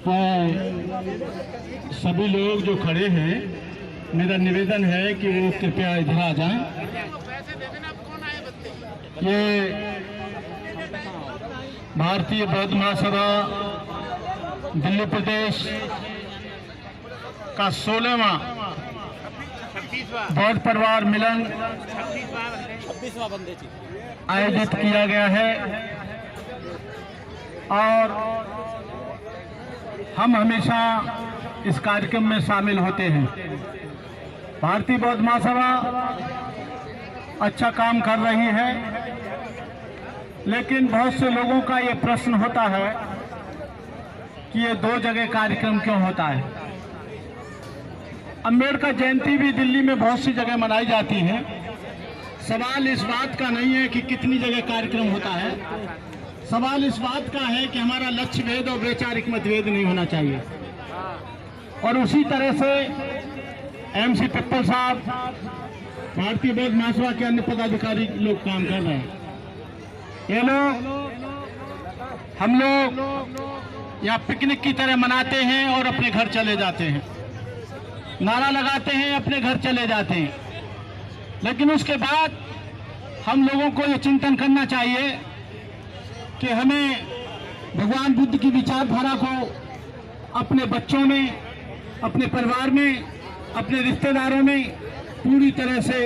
तो सभी लोग जो खड़े हैं, मेरा निवेदन है कि वो कृपया इधर आ जाएं। ये भारतीय बौद्ध महासभा दिल्ली प्रदेश का 16वां बौद्ध परिवार मिलन आयोजित किया गया है और हम हमेशा इस कार्यक्रम में शामिल होते हैं। भारतीय बौद्ध महासभा अच्छा काम कर रही है, लेकिन बहुत से लोगों का ये प्रश्न होता है कि ये 2 जगह कार्यक्रम क्यों होता है। अम्बेडकर जयंती भी दिल्ली में बहुत सी जगह मनाई जाती है। सवाल इस बात का नहीं है कि कितनी जगह कार्यक्रम होता है, सवाल इस बात का है कि हमारा लक्ष्य भेद और वैचारिक मतभेद नहीं होना चाहिए। और उसी तरह से MC पिप्पल साहब, भारतीय बौद्ध महासभा के अन्य पदाधिकारी लोग काम कर रहे हैं। ये लोग, हम लोग यहाँ पिकनिक की तरह मनाते हैं और अपने घर चले जाते हैं, नारा लगाते हैं, अपने घर चले जाते हैं। लेकिन उसके बाद हम लोगों को ये चिंतन करना चाहिए कि हमें भगवान बुद्ध की विचारधारा को अपने बच्चों में, अपने परिवार में, अपने रिश्तेदारों में पूरी तरह से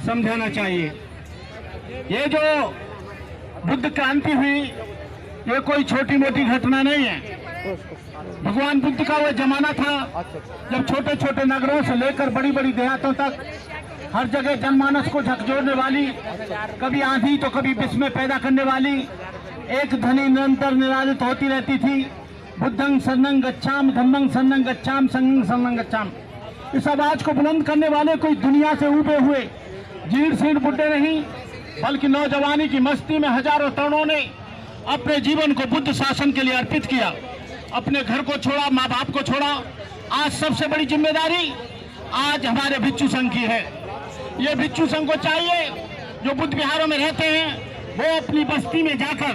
समझाना चाहिए। ये जो बुद्ध क्रांति हुई, ये कोई छोटी मोटी घटना नहीं है। भगवान बुद्ध का वो जमाना था जब छोटे छोटे नगरों से लेकर बड़ी बड़ी देहातों तक हर जगह जनमानस को झकझोरने वाली, कभी आंधी तो कभी विस्मय पैदा करने वाली एक ध्वनि निरंतर निरादित होती रहती थी। बुद्धं शरणं गच्छामि, धम्मं शरणं गच्छामि, संघं शरणं गच्छामि। इस आवाज को बुलंद करने वाले कोई दुनिया से उबे हुए जीर्ण शीर्ण बुड्ढे नहीं, बल्कि नौजवानी की मस्ती में हजारों तरुणों ने अपने जीवन को बुद्ध शासन के लिए अर्पित किया। अपने घर को छोड़ा, माँ बाप को छोड़ा। आज सबसे बड़ी जिम्मेदारी आज हमारे भिक्षु संघ की है। ये भिक्षु संघ को चाहिए जो बुद्ध विहारों में रहते हैं वो अपनी बस्ती में जाकर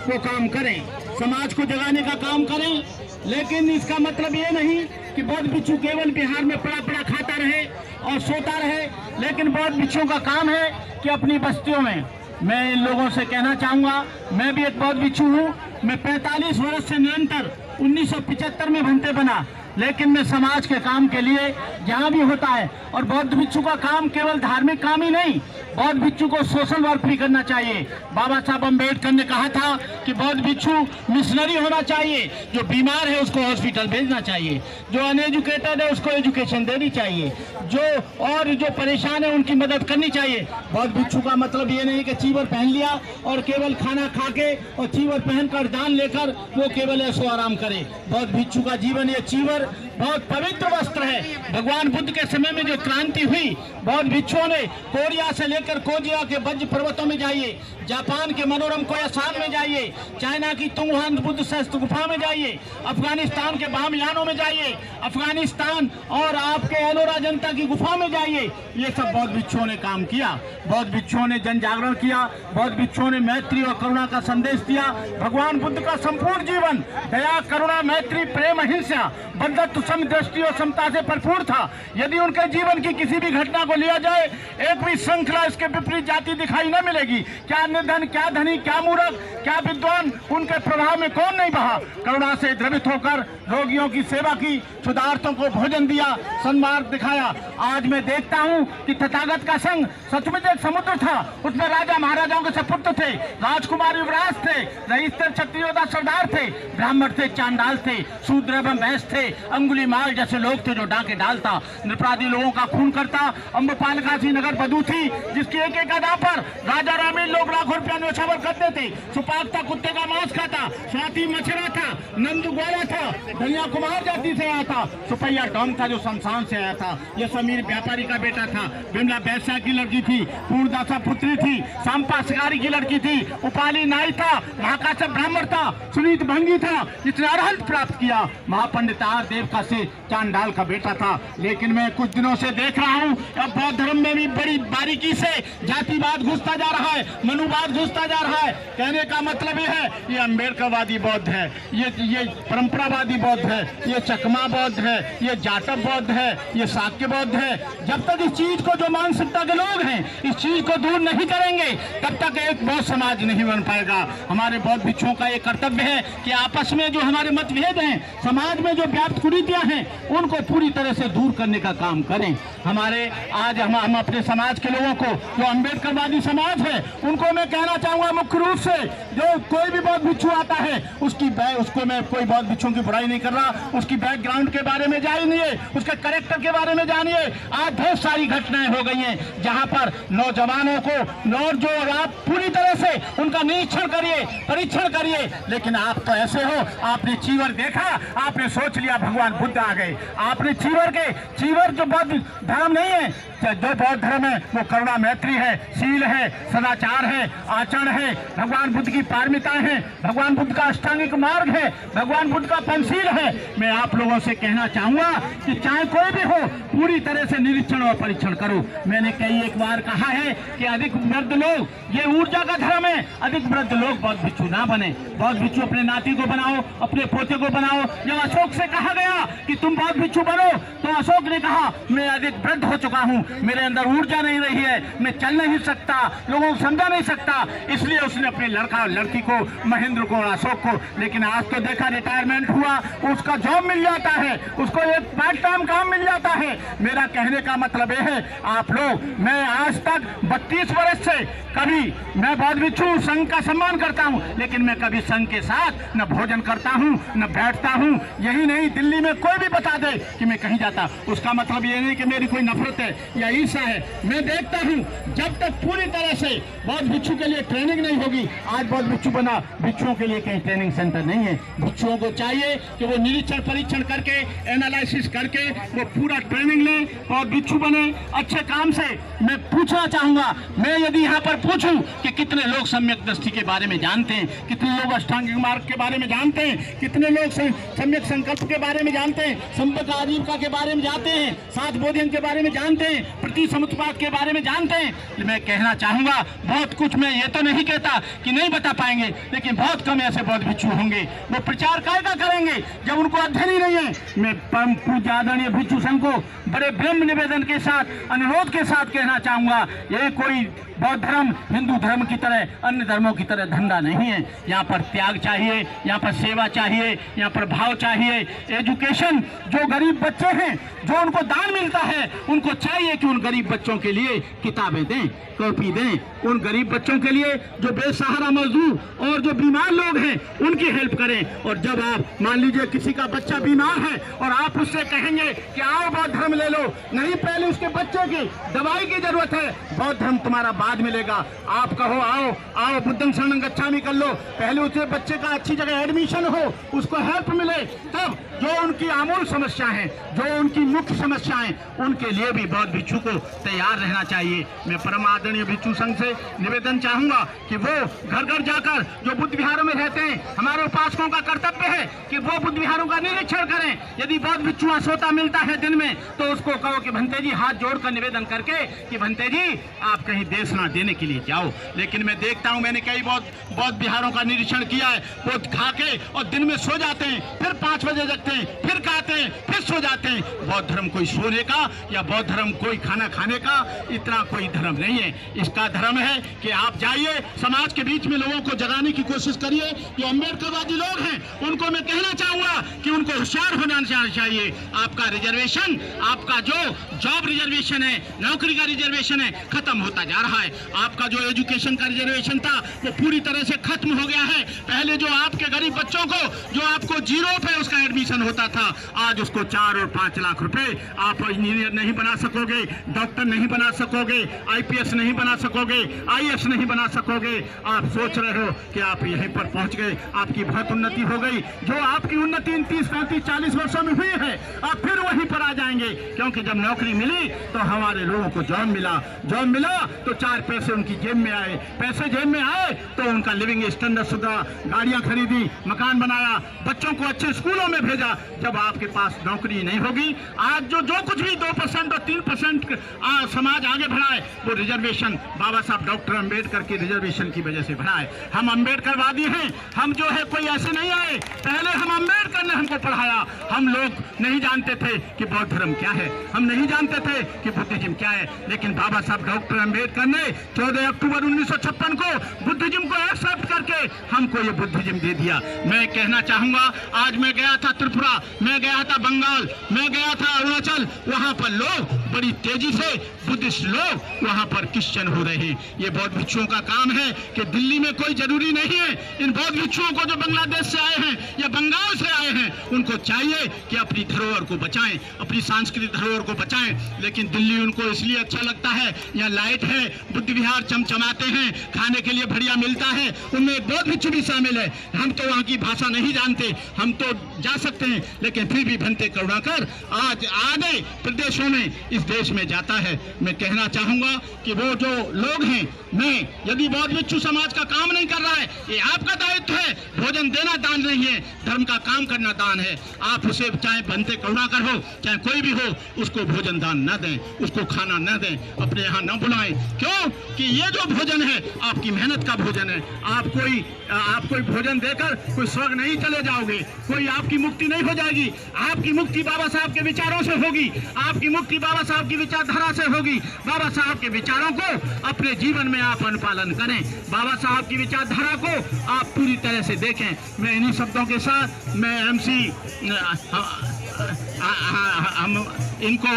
वो काम करें, समाज को जगाने का काम करें। लेकिन इसका मतलब ये नहीं कि बौद्ध भिक्षु केवल बिहार में पड़ा पड़ा खाता रहे और सोता रहे। लेकिन बौद्ध भिक्षुओं का काम है कि अपनी बस्तियों में, मैं इन लोगों से कहना चाहूँगा, मैं भी एक बौद्ध भिक्षु हूँ। मैं 45 वर्ष से निरंतर 1975 में भंते बना, लेकिन मैं समाज के काम के लिए जहाँ भी होता है। और बौद्ध भिक्षु का काम केवल धार्मिक काम ही नहीं, बौद्ध भिक्षु को सोशल वर्क भी करना चाहिए। बाबा साहब अम्बेडकर ने कहा था कि बौद्ध भिक्षु मिशनरी होना चाहिए। जो बीमार है उसको हॉस्पिटल भेजना चाहिए, जो अनएजुकेटेड है उसको एजुकेशन देनी चाहिए, जो परेशान है उनकी मदद करनी चाहिए। बौद्ध भिक्षु का मतलब ये नहीं कि चीवर पहन लिया और केवल खाना खा के और चीवर पहनकर दान लेकर वो केवल ऐसो आराम करे। बौद्ध भिक्षु का जीवन, ये चीवर बहुत पवित्र वस्त्र है। भगवान बुद्ध के समय में जो क्रांति हुई, बौद्ध भिक्षुओं ने कोरिया से लेकर कोजिया के बज्र पर्वतों में जाइए, जापान के मनोरम कोयासान में जाइए, चाइना की तुंगहान बुद्ध शस्त्र गुफा में जाइए, अफगानिस्तान के बामियानों में जाइए, अफगानिस्तान और आपके एलोरा जनता की गुफा में जाइए। ये सब बौद्ध भिक्षुओं ने काम किया। बौद्ध भिक्षुओं ने जन जागरण किया। बौद्ध भिक्षुओं ने मैत्री और करुणा का संदेश दिया। भगवान बुद्ध का संपूर्ण जीवन दया, करुणा, मैत्री, प्रेम, अहिंसा, बंधुत्व, समदृष्टि और समता से भरपूर था। यदि उनके जीवन की किसी भी घटना को लिया जाए, एक भी श्रृंखला इसके विपरीत जाति दिखाई न मिलेगी। क्या निर्धन, क्या धनी, क्या मूर्ख, क्या विद्वान, उनके प्रभाव में कौन नहीं बहा। करुणा से द्रवित होकर रोगियों की सेवा की, क्षुधार्तों को भोजन दिया, सन्मार्ग दिखाया। आज मैं देखता हूँ कि तथागत का संघ सचमुच एक समुद्र था। उसमें राजा महाराजाओं के सपुत्र थे, राजकुमार युवराज थे, रईस थे, क्षत्रियों सरदार थे, ब्राह्मण थे, चांडाल थे, शूद्र एवं भैंस थे, अंगुलीमाल जैसे लोग थे जो डाके डालता, निरपराधी लोगों का खून करता। अम्बपाल काशी नगर बधू थी जिसकी एक एक अदा पर राजा रामीन लोग लाखों रुपया न्योछावर करते थे। सुपागता कुत्ते का मांस खाता, स्वाति मछरा था, नंदू ग्वाला था, धनिया कुमार जाति से आया था, सुपैया डॉम था जो शमशान से आया था, यह समीर व्यापारी का बेटा था, बिमला बैसा की लड़की थी, पूर्णदासा पुत्री थी, सांपा शिकारी की लड़की थी, उपाली नाई था, महाकाश्यप ब्राह्मण था, सुनीत भंगी था जिसने अरहंत प्राप्त किया, महापंडित देव का से चांडाल का बेटा था। लेकिन मैं कुछ दिनों से देख रहा हूँ अब बौद्ध धर्म में भी बड़ी बारीकी से जातिवाद घुसता जा रहा है, मनुवाद घुसता जा रहा है। कहने का मतलब ये है, ये अम्बेडकरवादी बौद्ध है, ये परंपरावादी बौद्ध है, ये चकमा बौद्ध है, ये जाटव बौद्ध है, ये शाक्य बौद्ध है। जब तक इस चीज को, जो मानसिकता के लोग हैं, इस चीज को दूर नहीं करेंगे तब तक एक बौद्ध समाज नहीं बन पाएगा। हमारे बौद्ध भिक्षुओं का ये कर्तव्य है कि आपस में जो हमारे मतभेद हैं, समाज में जो व्याप्त कुरीतियां हैं, उनको पूरी तरह से दूर करने का काम करें। हमारे आज हम अपने समाज के लोगों को, जो अम्बेडकरवादी समाज है, उनको मैं कहना चाहूंगा मुख्य रूप से, जो कोई भी बौद्ध भिक्षु आता है उसको मैं कोई बौद्ध भिक्षुओं की बुराई नहीं कर रहा, उसकी बैकग्राउंड के बारे में जानिए, उसके कैरेक्टर के बारे में जानिए। आज बहुत सारी घटनाएं हो गई हैं जहां पर नौजवानों को जो आप पूरी तरह से उनका निरीक्षण करिए, परीक्षण करिए। लेकिन आप तो ऐसे हो, आपने चीवर देखा, आपने सोच लिया भगवान बुद्ध आ गए। आपने चीवर जो बौद्ध धर्म नहीं है, जो बौद्ध धर्म है वो करुणा मैत्री है, शील है, सदाचार है, आचरण है, भगवान बुद्ध की पारमिताएं हैं, भगवान बुद्ध का अष्टांगिक मार्ग है, भगवान बुद्ध का पंचशील है। मैं आप लोगों से कहना चाहूंगा कि चाहे कोई भी हो, पूरी तरह से निरीक्षण और परीक्षण करो। मैंने कई एक बार कहा है कि अधिक वृद्ध लोग, ये ऊर्जा का धर्म है, अधिक वृद्ध लोग बौद्ध भिक्षु ना बने। बौद्ध भिक्षु अपने नाती को बनाओ, अपने पोते को बनाओ। जब अशोक से कहा गया कि तुम बौद्ध भिक्षु बनो, तो अशोक ने कहा मैं अधिक वृद्ध हो चुका हूँ, मेरे अंदर ऊर्जा नहीं रही है, मैं चल नहीं सकता, लोगों को समझा नहीं सकता। इसलिए उसने अपने लड़का और लड़की को, महेंद्र को और अशोक को, लेकिन आज तो देखा रिटायरमेंट हुआ, उसका जॉब मिल जाता है, उसको एक पार्ट टाइम काम मिल जाता है। मेरा कहने का मतलब यह है, आप लोग, मैं आज तक 32 वर्ष से कभी, मैं बौद्ध भिक्षु संघ का सम्मान करता हूं, लेकिन मैं कभी संघ के साथ न भोजन करता हूं न बैठता हूं। यही नहीं, दिल्ली में कोई भी बता दे कि मैं कहीं जाता, उसका मतलब ये नहीं कि मेरी कोई नफरत है या ईर्ष्या है। मैं देखता हूं, जब तक पूरी तरह से बौद्ध भिक्षु के लिए ट्रेनिंग नहीं होगी, आज बौद्ध भिक्षु बना, भिक्षुओं के लिए कहीं ट्रेनिंग सेंटर नहीं है। भिक्षुओं को चाहिए कि वो निरीक्षण परीक्षण करके, एनालिसिस करके वो पूरा ट्रेनिंग लें, बौद्ध भिक्षु बने अच्छे काम से। मैं पूछना चाहूंगा, मैं यदि यहाँ पर पूछूं कि कितने लोग सम्यक दृष्टि के बारे में जानते हैं, कितने लोग अष्टांगिक मार्ग के बारे में जानते हैं, कितने लोग सम्यक संकल्प के बारे में जानते हैं, संपर्क आजीविका के बारे में जानते हैं, सात बोधियन के बारे में जानते हैं, प्रति समुत्पाद के बारे में जानते हैं। मैं कहना चाहूंगा बहुत कुछ, मैं ये तो नहीं कहता कि नहीं बता पाएंगे, लेकिन बहुत कम ऐसे बौद्ध भिक्षु होंगे वो प्रचार कायदा करेंगे जब उनको अध्ययन ही नहीं है। मैं परम पूज्य आदरणीय भिक्षु संघ को बड़े विनम्र निवेदन के साथ, अनुरोध के साथ कहना चाहूंगा, ये कोई बौद्ध धर्म हिंदू धर्म की तरह, अन्य धर्मों की तरह धंधा नहीं है। यहाँ पर त्याग चाहिए, यहाँ पर सेवा चाहिए, यहाँ पर भाव चाहिए। एजुकेशन, जो गरीब बच्चे हैं, जो उनको दान मिलता है, उनको चाहिए कि उन गरीब बच्चों के लिए किताबें दें, कॉपी दें। उन गरीब बच्चों के लिए जो बेसहारा मजदूर और जो बीमार लोग हैं, उनकी हेल्प करें। और जब आप मान लीजिए किसी का बच्चा बीमार है और आप उससे कहेंगे कि आओ बौद्ध धर्म ले लो, नहीं, पहले उसके बच्चे की दवाई की जरूरत है, बौद्ध धर्म तुम्हारा बाद मिलेगा। आप कहो आओ आओ बुद्धं शरणं गच्छामि कर लो, पहले उसके बच्चे का अच्छी जगह एडमिशन हो, उसको हेल्प मिले, तब जो उनकी आमूल समस्या है, जो उनकी मुख्य समस्याएं, उनके लिए भी बौद्ध भिक्षु को तैयार रहना चाहिए। मैं परम आदरणीय भिक्षु संघ से निवेदन चाहूंगा कि वो घर घर जाकर जो बुद्ध विहारों में रहते हैं, हमारे उपासकों का कर्तव्य है कि वो बुद्ध विहारों का निरीक्षण करें। यदि बौद्ध भिक्षु सोता मिलता है दिन में, तो उसको कहो कि भंते जी, हाथ जोड़कर निवेदन करके कि भंते जी आप कहीं देशना देने के लिए जाओ। लेकिन मैं देखता हूं, मैंने कई बौद्ध विहारों का निरीक्षण किया है, वो खा के और दिन में सो जाते हैं, फिर 5 बजे जगते हैं, फिर खाते हैं, फिर सो जाते हैं। बौद्ध धर्म कोई सोने का या बौद्ध धर्म कोई खाना खाने का इतना कोई धर्म नहीं है। इसका धर्म है कि आप जाइए, समाज के बीच में लोगों को जगाने की कोशिश करिए। जो अम्बेडकरवादी लोग हैं, उनको मैं कहना चाहूंगा कि उनको होशियार होना चाहिए। आपका रिजर्वेशन, आपका जो जॉब रिजर्वेशन है, नौकरी का रिजर्वेशन है, खत्म होता जा रहा है। आपका जो एजुकेशन का रिजर्वेशन था, वो पूरी तरह से खत्म हो गया है। पहले जो आपके गरीब बच्चों को, जो आपको 0 पे उसका एडमिशन होता था, आज उसको 4 और 5 लाख रुपए आप इंजीनियर नहीं बना सकोगे, डॉक्टर नहीं बना सकोगे, IPS नहीं बना सकोगे, IAS नहीं बना सकोगे। आप सोच रहे हो कि आप यहीं पर पहुंच गए, आपकी बहुत उन्नति हो गई। जो आपकी उन्नति इन 30, 35, 40 वर्षों में हुई है, आप फिर वहीं पर आ जाएंगे। क्योंकि जब नौकरी मिली तो हमारे लोगों को जॉब मिला तो 4 पैसे उनकी जेब में आए, पैसे जेब में आए तो उनका लिविंग स्टैंडर्ड सुधरा, गाड़ियां खरीदी, मकान बनाया, बच्चों को अच्छे स्कूलों में भेजा। जब आपके पास नौकरी नहीं होगी, आज जो कुछ भी 2% और 3% समाज आगे बढ़ाए, वो रिजर्वेशन बाबा साहब डॉक्टर अंबेडकर की रिजर्वेशन की वजह से बढ़ाए। हम अंबेडकरवादी हैं, हम जो है कोई ऐसे नहीं आए, पहले हम अंबेडकर ने हमको पढ़ाया। हम लोग नहीं जानते थे कि बौद्ध धर्म क्या है, हम नहीं जानते थे कि बुद्धिज्म क्या है, लेकिन बाबा साहब डॉक्टर अंबेडकर ने 14 अक्टूबर 1956 को बुद्धिज्म को एक्सेप्ट करके हमको ये बुद्धिज्म दे दिया। मैं कहना चाहूंगा, आज मैं गया था त्रिपुरा, मैं गया था बंगाल, मैं गया था अरुणाचल, वहां पर लोग बड़ी तेजी से बुद्धिस्ट लोग वहां पर क्रिश्चियन हो रहे हैं। ये बौद्ध भिक्षुओं का काम है कि दिल्ली में कोई जरूरी नहीं है। इन बौद्ध भिक्षुओं को जो बांग्लादेश से आए हैं या बंगाल से आए हैं, उनको चाहिए कि अपनी धरोहर को बचाएं, अपनी सांस्कृतिक धरोहर को बचाएं। लेकिन दिल्ली उनको इसलिए अच्छा लगता है, यहाँ लाइट है, बुद्ध विहार चमचमाते हैं, खाने के लिए बढ़िया मिलता है, उनमें एक बौद्ध भिक्षु भी शामिल है। हम तो वहाँ की भाषा नहीं जानते, हम तो जा सकते हैं, लेकिन फिर भी भंते करुणाकर आज आगे प्रदेशों में इस देश में जाता है। मैं कहना चाहूंगा कि वो जो लोग हैं, यदि बौद्ध भिक्षु समाज का काम नहीं कर रहा है, ये आपका दायित्व है। भोजन देना दान नहीं है, धर्म का काम करना दान है। आप उसे चाहे भंते करुणाकर हो, चाहे कोई भी हो, उसको भोजन दान न दें, उसको खाना न दें, अपने यहाँ न बुलाएं। क्यों कि ये जो भोजन है आपकी मेहनत का भोजन है। आप कोई भोजन देकर कोई स्वर्ग नहीं चले जाओगे, कोई आपकी मुक्ति नहीं हो जाएगी। आपकी मुक्ति बाबा साहब के विचारों से होगी, आपकी मुक्ति बाबा साहब की विचारधारा से होगी। बाबा साहब के विचारों को अपने जीवन में आप अनुपालन करें, बाबा साहब की विचारधारा को आप पूरी तरह से देखें। मैं इन्हीं शब्दों के साथ मैं MC हम इनको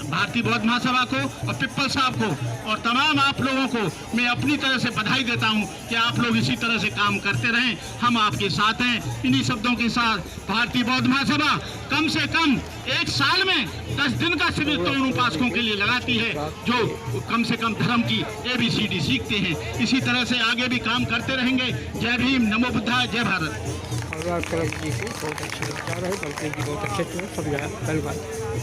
भारतीय बौद्ध महासभा को और पिप्पल साहब को और तमाम आप लोगों को मैं अपनी तरह से बधाई देता हूं कि आप लोग इसी तरह से काम करते रहें। हम आपके साथ हैं। इन्हीं शब्दों के साथ भारतीय बौद्ध महासभा कम से कम एक साल में 10 दिन का शिविर तो उन उपासकों के लिए लगाती है जो कम से कम धर्म की ABCD सीखते हैं। इसी तरह से आगे भी काम करते रहेंगे। जय भीम, नमो बुद्धाय, जय भारत। बहुत अच्छे विचार है, बहुत अच्छे सब धन्यवाद।